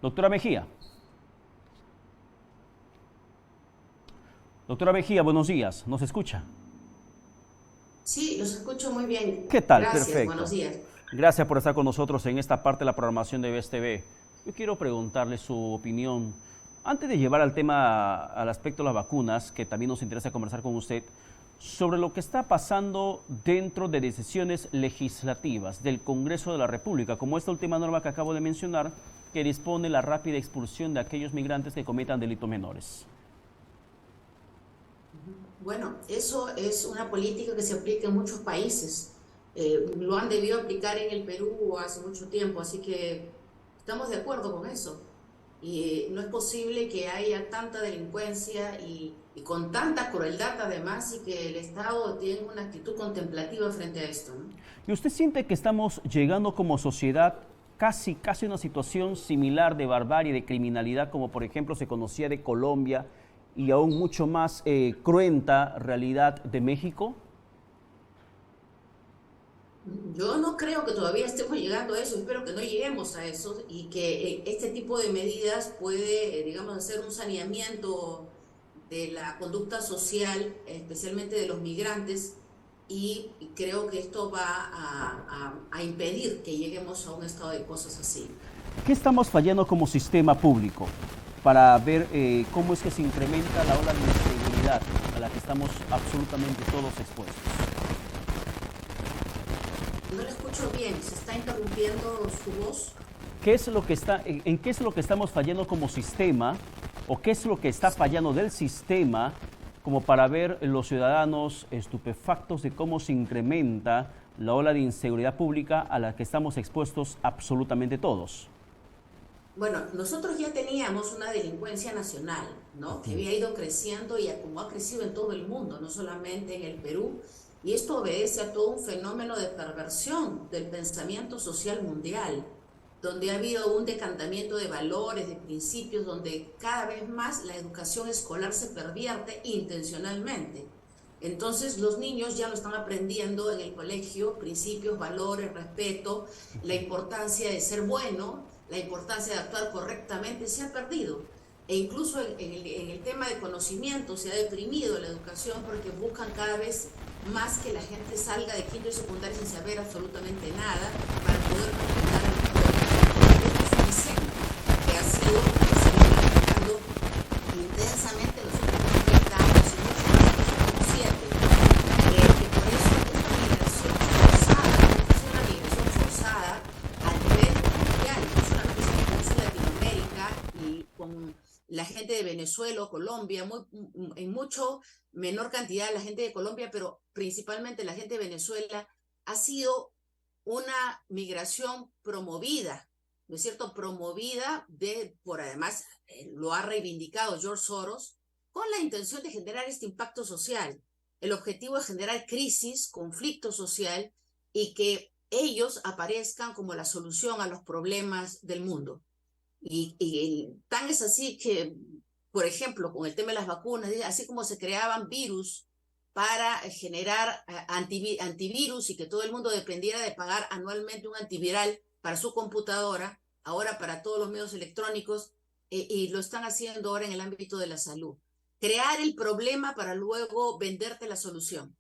Doctora Mejía. Doctora Mejía, buenos días. ¿Nos escucha? Sí, los escucho muy bien. ¿Qué tal? Gracias, buenos Perfecto. días. Gracias por estar con nosotros en esta parte de la programación de BSTV. Yo quiero preguntarle su opinión. Antes de llevar al tema, al aspecto de las vacunas, que también nos interesa conversar con usted, sobre lo que está pasando dentro de decisiones legislativas del Congreso de la República, como esta última norma que acabo de mencionar, que dispone la rápida expulsión de aquellos migrantes que cometan delitos menores. Bueno, eso es una política que se aplica en muchos países. Lo han debido aplicar en el Perú hace mucho tiempo, así que estamos de acuerdo con eso. Y no es posible que haya tanta delincuencia y con tanta crueldad además, y que el Estado tenga una actitud contemplativa frente a esto, ¿no? ¿Y usted siente que estamos llegando como sociedad casi a una situación similar de barbarie, de criminalidad, como por ejemplo se conocía de Colombia y aún mucho más cruenta realidad de México? Yo no creo que todavía estemos llegando a eso, espero que no lleguemos a eso y que este tipo de medidas puede, digamos, hacer un saneamiento de la conducta social, especialmente de los migrantes, y creo que esto va a impedir que lleguemos a un estado de cosas así. ¿Qué estamos fallando como sistema público para ver cómo es que se incrementa la ola de inseguridad a la que estamos absolutamente todos expuestos? No le escucho bien, se está interrumpiendo su voz. ¿Qué es lo que en qué es lo que estamos fallando como sistema o qué es lo que está fallando del sistema como para ver los ciudadanos estupefactos de cómo se incrementa la ola de inseguridad pública a la que estamos expuestos absolutamente todos? Bueno, nosotros ya teníamos una delincuencia nacional, ¿no? Que había ido creciendo y como ha crecido en todo el mundo, no solamente en el Perú. Y esto obedece a todo un fenómeno de perversión del pensamiento social mundial, donde ha habido un decantamiento de valores, de principios, donde cada vez más la educación escolar se pervierte intencionalmente. Entonces los niños ya lo están aprendiendo en el colegio, principios, valores, respeto, la importancia de ser bueno, la importancia de actuar correctamente se ha perdido. E incluso en el tema de conocimiento se ha deprimido la educación porque buscan cada vez más que la gente salga de quinto y secundario sin saber absolutamente nada para poder completar el mundo. Este es un diseño que ha sido, que se viene aplicando intensamente los últimos 30 años y mucho más en los últimos 7. Que por eso es una migración forzada a nivel mundial, no solamente se produce en Latinoamérica y con la gente de Venezuela o Colombia, en mucho menor cantidad la gente de Colombia, pero principalmente la gente de Venezuela, ha sido una migración promovida, ¿no es cierto? Promovida por además, lo ha reivindicado George Soros, con la intención de generar este impacto social. El objetivo es generar crisis, conflicto social y que ellos aparezcan como la solución a los problemas del mundo. Y tan es así que, por ejemplo, con el tema de las vacunas, así como se creaban virus para generar antivirus y que todo el mundo dependiera de pagar anualmente un antiviral para su computadora, ahora para todos los medios electrónicos, y lo están haciendo ahora en el ámbito de la salud. Crear el problema para luego venderte la solución.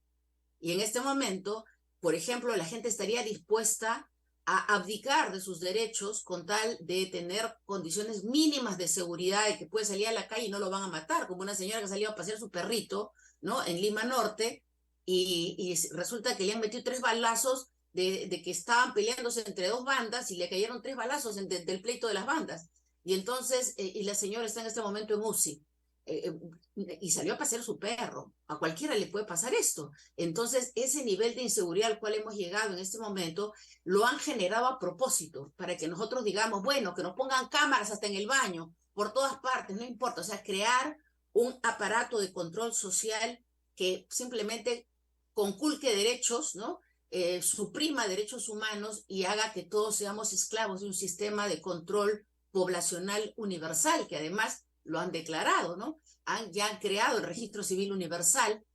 Y en este momento, por ejemplo, la gente estaría dispuesta a abdicar de sus derechos con tal de tener condiciones mínimas de seguridad y que puede salir a la calle y no lo van a matar, como una señora que salió a pasear su perrito, ¿no? En Lima Norte, y resulta que le han metido 3 balazos de que estaban peleándose entre 2 bandas y le cayeron 3 balazos del pleito de las bandas. Y entonces, y la señora está en este momento en UCI. Eh, y salió a pasear su perro. A cualquiera le puede pasar esto. Entonces, ese nivel de inseguridad al cual hemos llegado en este momento, lo han generado a propósito, para que nosotros digamos, bueno, que nos pongan cámaras hasta en el baño, por todas partes, no importa. O sea, crear un aparato de control social que simplemente conculque derechos, ¿no? Suprima derechos humanos y haga que todos seamos esclavos de un sistema de control poblacional universal, que además lo han declarado, ¿no? Ya han creado el Registro Civil Universal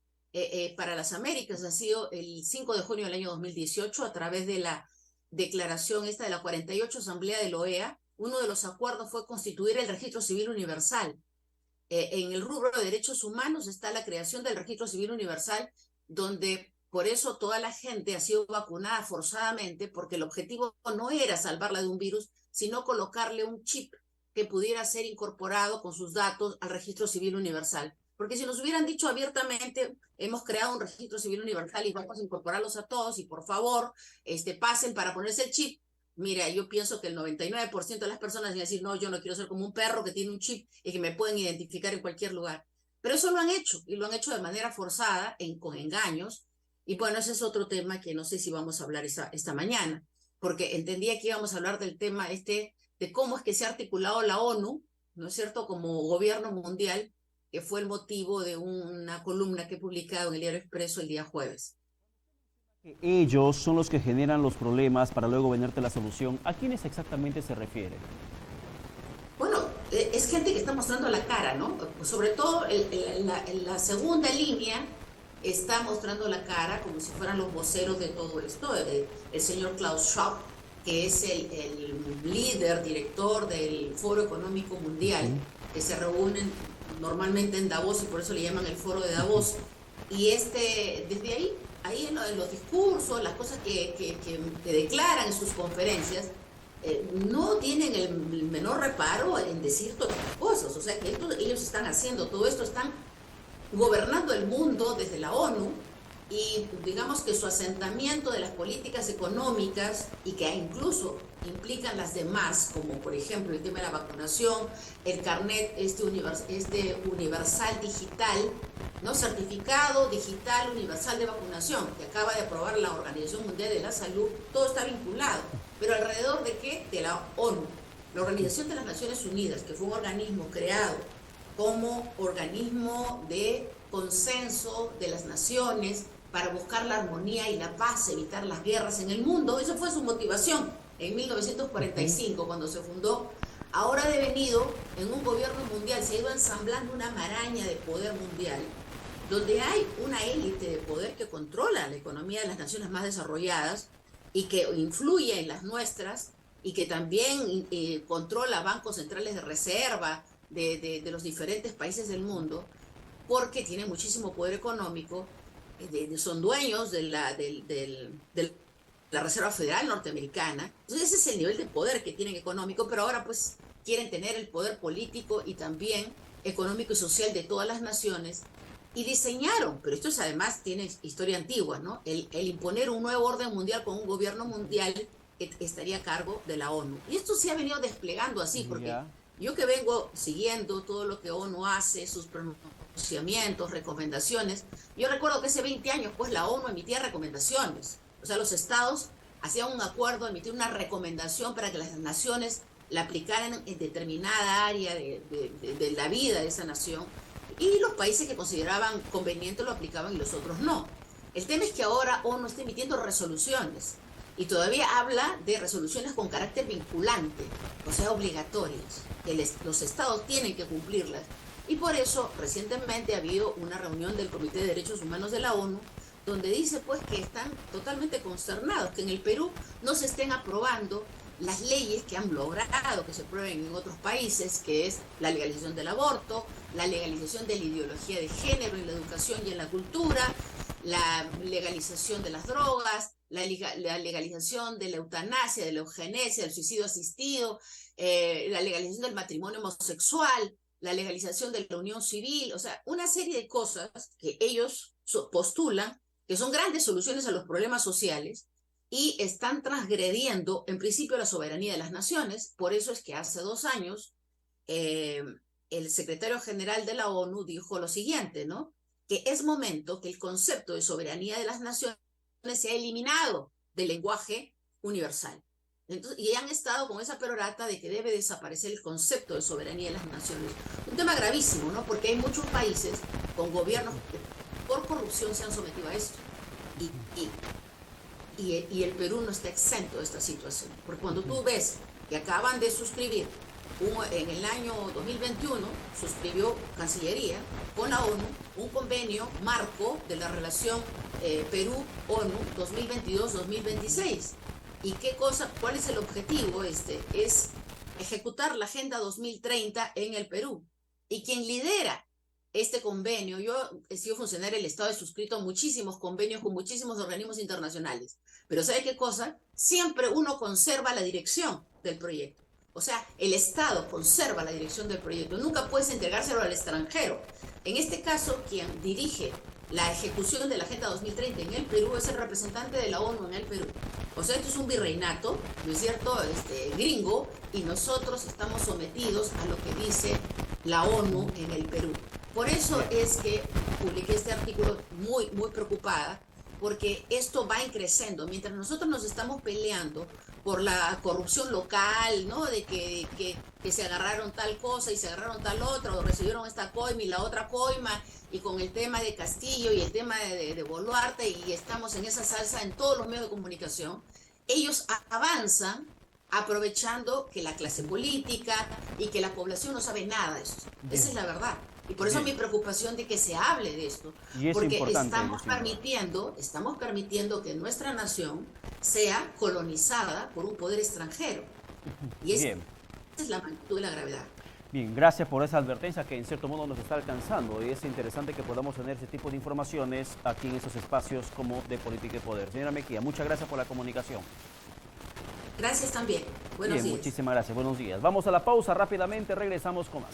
para las Américas. Ha sido el 5 de junio del año 2018 a través de la declaración esta de la 48 Asamblea de la OEA, uno de los acuerdos fue constituir el Registro Civil Universal. En el rubro de derechos humanos está la creación del Registro Civil Universal, donde por eso toda la gente ha sido vacunada forzadamente, porque el objetivo no era salvarla de un virus, sino colocarle un chip que pudiera ser incorporado con sus datos al Registro Civil Universal. Porque si nos hubieran dicho abiertamente, hemos creado un Registro Civil Universal y vamos a incorporarlos a todos y por favor, pasen para ponerse el chip. Mira, yo pienso que el 99% de las personas van a decir, no, yo no quiero ser como un perro que tiene un chip y que me pueden identificar en cualquier lugar. Pero eso lo han hecho, y lo han hecho de manera forzada, con engaños. Y bueno, ese es otro tema que no sé si vamos a hablar esta mañana, porque entendía que íbamos a hablar del tema de cómo es que se ha articulado la ONU, ¿no es cierto?, como gobierno mundial, que fue el motivo de una columna que he publicado en el Diario Expreso el día jueves. Ellos son los que generan los problemas para luego venderte la solución. ¿A quiénes exactamente se refiere? Bueno, es gente que está mostrando la cara, ¿no? Sobre todo la segunda línea está mostrando la cara como si fueran los voceros de todo esto. El señor Klaus Schwab, que es el líder, director del Foro Económico Mundial, que se reúnen normalmente en Davos y por eso le llaman el Foro de Davos. Y desde ahí en los discursos, las cosas que declaran en sus conferencias, no tienen el menor reparo en decir todas estas cosas. O sea que ellos están haciendo todo esto, están gobernando el mundo desde la ONU, y digamos que su asentamiento de las políticas económicas y que incluso implican las demás, como por ejemplo el tema de la vacunación, el carnet universal digital, ¿no? Certificado digital universal de vacunación, que acaba de aprobar la Organización Mundial de la Salud, todo está vinculado. ¿Pero alrededor de qué? De la ONU, la Organización de las Naciones Unidas, que fue un organismo creado como organismo de consenso de las naciones para buscar la armonía y la paz, evitar las guerras en el mundo. Esa fue su motivación en 1945, cuando se fundó. Ahora ha devenido en un gobierno mundial, se ha ido ensamblando una maraña de poder mundial, donde hay una élite de poder que controla la economía de las naciones más desarrolladas y que influye en las nuestras, y que también controla bancos centrales de reserva de los diferentes países del mundo, porque tiene muchísimo poder económico. Son dueños de la Reserva Federal norteamericana. Entonces ese es el nivel de poder que tienen económico, pero ahora pues quieren tener el poder político y también económico y social de todas las naciones, y diseñaron, pero esto además tiene historia antigua, ¿no? El imponer un nuevo orden mundial con un gobierno mundial que estaría a cargo de la ONU. Y esto se ha venido desplegando así, porque yo que vengo siguiendo todo lo que ONU hace, sus pronunciamientos, recomendaciones, yo recuerdo que hace 20 años pues la ONU emitía recomendaciones. O sea, los estados hacían un acuerdo, emitían una recomendación para que las naciones la aplicaran en determinada área de la vida de esa nación, y los países que consideraban conveniente lo aplicaban y los otros no. El tema es que ahora ONU está emitiendo resoluciones, y todavía habla de resoluciones con carácter vinculante, o sea, obligatorias, que los estados tienen que cumplirlas. Y por eso recientemente ha habido una reunión del Comité de Derechos Humanos de la ONU, donde dice pues que están totalmente consternados que en el Perú no se estén aprobando las leyes que han logrado que se aprueben en otros países, que es la legalización del aborto, la legalización de la ideología de género en la educación y en la cultura, la legalización de las drogas, la legalización de la eutanasia, de la eugenesia, del suicidio asistido, la legalización del matrimonio homosexual, la legalización de la unión civil, o sea, una serie de cosas que ellos postulan que son grandes soluciones a los problemas sociales, y están transgrediendo en principio la soberanía de las naciones. Por eso es que hace 2 años el secretario general de la ONU dijo lo siguiente, ¿no? Que es momento que el concepto de soberanía de las naciones sea eliminado del lenguaje universal. Entonces, y han estado con esa perorata de que debe desaparecer el concepto de soberanía de las naciones. Un tema gravísimo, ¿no? Porque hay muchos países con gobiernos que por corrupción se han sometido a esto. Y el Perú no está exento de esta situación. Porque cuando tú ves que acaban de suscribir, en el año 2021, suscribió Cancillería con la ONU un convenio marco de la relación Perú-ONU 2022-2026. ¿Y qué cosa? ¿Cuál es el objetivo? Es ejecutar la Agenda 2030 en el Perú. Y quien lidera este convenio, yo he sido funcionaria del Estado, he suscrito muchísimos convenios con muchísimos organismos internacionales, pero ¿sabe qué cosa? Siempre uno conserva la dirección del proyecto. O sea, el Estado conserva la dirección del proyecto, nunca puedes entregárselo al extranjero. En este caso, quien dirige la ejecución de la Agenda 2030 en el Perú es el representante de la ONU en el Perú. O sea, esto es un virreinato, ¿no es cierto?, gringo, y nosotros estamos sometidos a lo que dice la ONU en el Perú. Por eso es que publiqué este artículo muy preocupada, porque esto va creciendo. Mientras nosotros nos estamos peleando por la corrupción local, ¿no? De que se agarraron tal cosa y se agarraron tal otra, o recibieron esta coima y la otra coima, y con el tema de Castillo y el tema de Boluarte, y estamos en esa salsa en todos los medios de comunicación, ellos avanzan aprovechando que la clase política y que la población no sabe nada de esto. Esa es la verdad. Y por eso mi preocupación de que se hable de esto, porque estamos permitiendo que nuestra nación sea colonizada por un poder extranjero. Y esa es la magnitud de la gravedad. Bien, gracias por esa advertencia que en cierto modo nos está alcanzando, y es interesante que podamos tener ese tipo de informaciones aquí en estos espacios como de Política y Poder. Señora Mejía, muchas gracias por la comunicación. Gracias también. Buenos días. Muchísimas gracias. Buenos días. Vamos a la pausa rápidamente, regresamos con más.